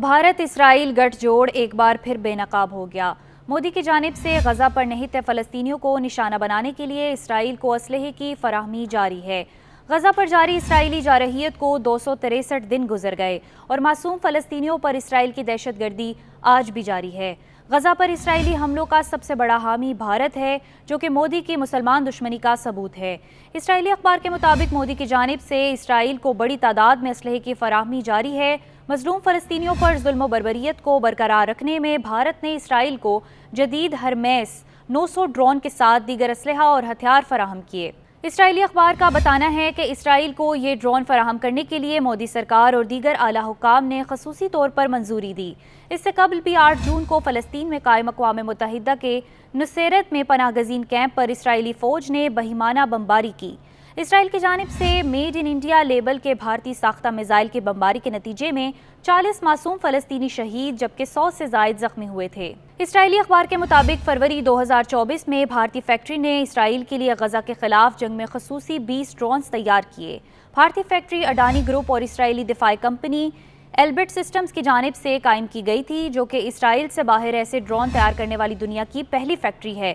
Bharat Israel गठजोड़ एक बार फिर बेनकाब हो गया। मोदी की जानिब से गजा पर निहित फ़लस्तीनियों को निशाना बनाने के लिए इसराइल को असलहे की फराहमी जारी है। गजा पर जारी इसराइली जारहियत को 263 दिन गुजर गए और मासूम फ़लस्तीनियों पर इसराइल की दहशतगर्दी आज भी जारी है। गजा पर इसराइली हमलों का सबसे बड़ा हामी भारत है, जो कि मोदी की मुसलमान दुश्मनी का सबूत है। इसराइली अखबार के मुताबिक मोदी की जानिब से इसराइल को बड़ी तादाद में असलहे की फराहमी जारी है। मजलूम फ़लस्तीनियों पर जुल्म व बर्बरियत को बरकरार रखने में भारत ने इसराइल को जदीद हरमेस 900 ड्रोन के साथ दीगर असलहा और हथियार फराहम किए। इसराइली अखबार का बताना है कि इसराइल को ये ड्रोन फराहम करने के लिए मोदी सरकार और दीगर आला हुकाम ने खसूसी तौर पर मंजूरी दी। इससे कबल भी 8 जून को फ़लस्तीन में कायम अक़वाम मुत्तहिदा के नुसैरत में पनाह गज़ीन कैंप पर इसराइली फ़ौज ने बहिमाना बमबारी की। इसराइल की जानिब से मेड इन इंडिया लेबल के भारतीय साख्ता मिसाइल की बमबारी के नतीजे में 40 मासूम फ़लस्तीनी शहीद जबकि 100 से ज़ायद ज़ख्मी हुए थे। इसराइली अखबार के मुताबिक फरवरी 2024 में भारतीय फैक्ट्री ने इसराइल के लिए गजा के खिलाफ जंग में खसूसी 20 ड्रोन तैयार किए। भारतीय फैक्ट्री अडानी ग्रुप और इसराइली दिफाई कंपनी एल्बिट सिस्टम्स की जानिब से कायम की गई थी, जो कि इसराइल से बाहर ऐसे ड्रोन तैयार करने वाली दुनिया की पहली फैक्ट्री है।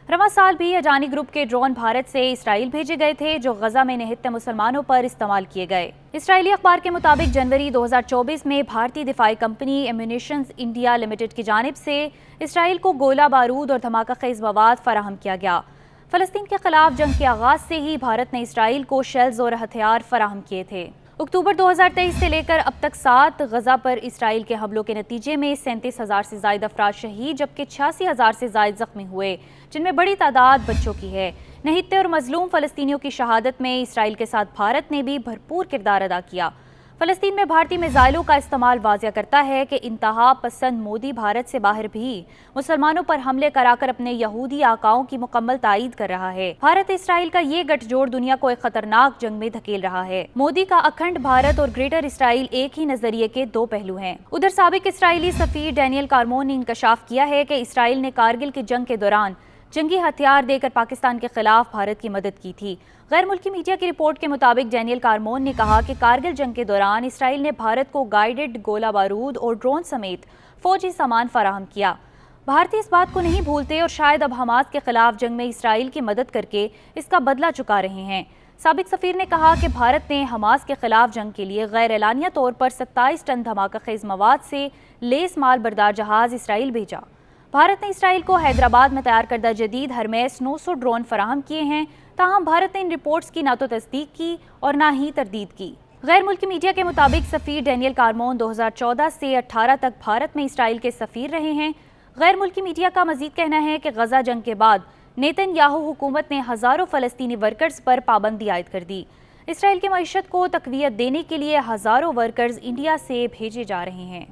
रवां साल भी अडानी ग्रुप के ड्रोन भारत से इसराइल भेजे गए थे, जो गजा में निहित मुसलमानों पर इस्तेमाल किए गए। इसराइली अखबार के मुताबिक जनवरी 2024 में भारतीय दिफाई कंपनी एम्यूनिशंस इंडिया लिमिटेड की जानिब से इसराइल को गोला बारूद और धमाका खेज मवाद फराहम किया गया। फ़लस्तीन के खिलाफ जंग के आगाज से ही भारत ने इसराइल को शेल्स और हथियार फराहम किए थे। अक्टूबर 2023 से लेकर अब तक 7 गजा पर इसराइल के हमलों के नतीजे में 37,000 से ज़ायद अफराद शहीद जबकि 86,000 से ज़ायद ज़ख्मी हुए, जिनमें बड़ी तादाद बच्चों की है। निहित और मजलूम फ़लस्तीनियों की शहादत में इसराइल के साथ भारत ने भी भरपूर किरदार अदा किया। फ़लस्तीन में भारतीय मिसाइलों का इस्तेमाल वाज़िया करता है कि इंतहा पसंद मोदी भारत से बाहर भी मुसलमानों पर हमले कराकर अपने यहूदी आकाओं की मुकम्मल तायीद कर रहा है। भारत इसराइल का ये गठजोड़ दुनिया को एक खतरनाक जंग में धकेल रहा है। मोदी का अखंड भारत और ग्रेटर इसराइल एक ही नजरिए के दो पहलू हैं। उधर साबिक इसराइली सफीर डैनियल कारमोन ने इंकशाफ किया है कि इसराइल ने कारगिल की जंग के दौरान जंगी हथियार देकर पाकिस्तान के खिलाफ भारत की मदद की थी। गैर मुल्की मीडिया की रिपोर्ट के मुताबिक डैनियल कारमोन ने कहा कि कारगिल जंग के दौरान इसराइल ने भारत को गाइडेड गोला बारूद और ड्रोन समेत फौजी सामान फराहम किया। भारतीय इस बात को नहीं भूलते और शायद अब हमास के खिलाफ जंग में इसराइल की मदद करके इसका बदला चुका रहे हैं। साबिक सफीर ने कहा कि भारत ने हमास के खिलाफ जंग के लिए गैर एलानिया तौर पर 27 टन धमाका खेज मवाद से लेस माल बरदार जहाज इसराइल भेजा। भारत ने इसराइल को हैदराबाद में तैयार करदा जदीद हरमेस 900 ड्रोन फराहम किए हैं, ताहम भारत ने इन रिपोर्ट्स की ना तो तस्दीक की और ना ही तरदीद की। गैर मुल्की मीडिया के मुताबिक सफ़ीर डैनियल कारमोन 2014 से 18 तक भारत में इसराइल के सफ़ीर रहे हैं। गैर मुल्की मीडिया का मजीद कहना है कि गजा जंग के बाद नेतन्याहू हुकूमत ने हज़ारों फ़लस्तीनी वर्कर्स पर पाबंदी आयद कर दी। इसराइल की मईशत को तक़वियत देने के लिए हज़ारों वर्कर्स इंडिया से भेजे जा रहे हैं।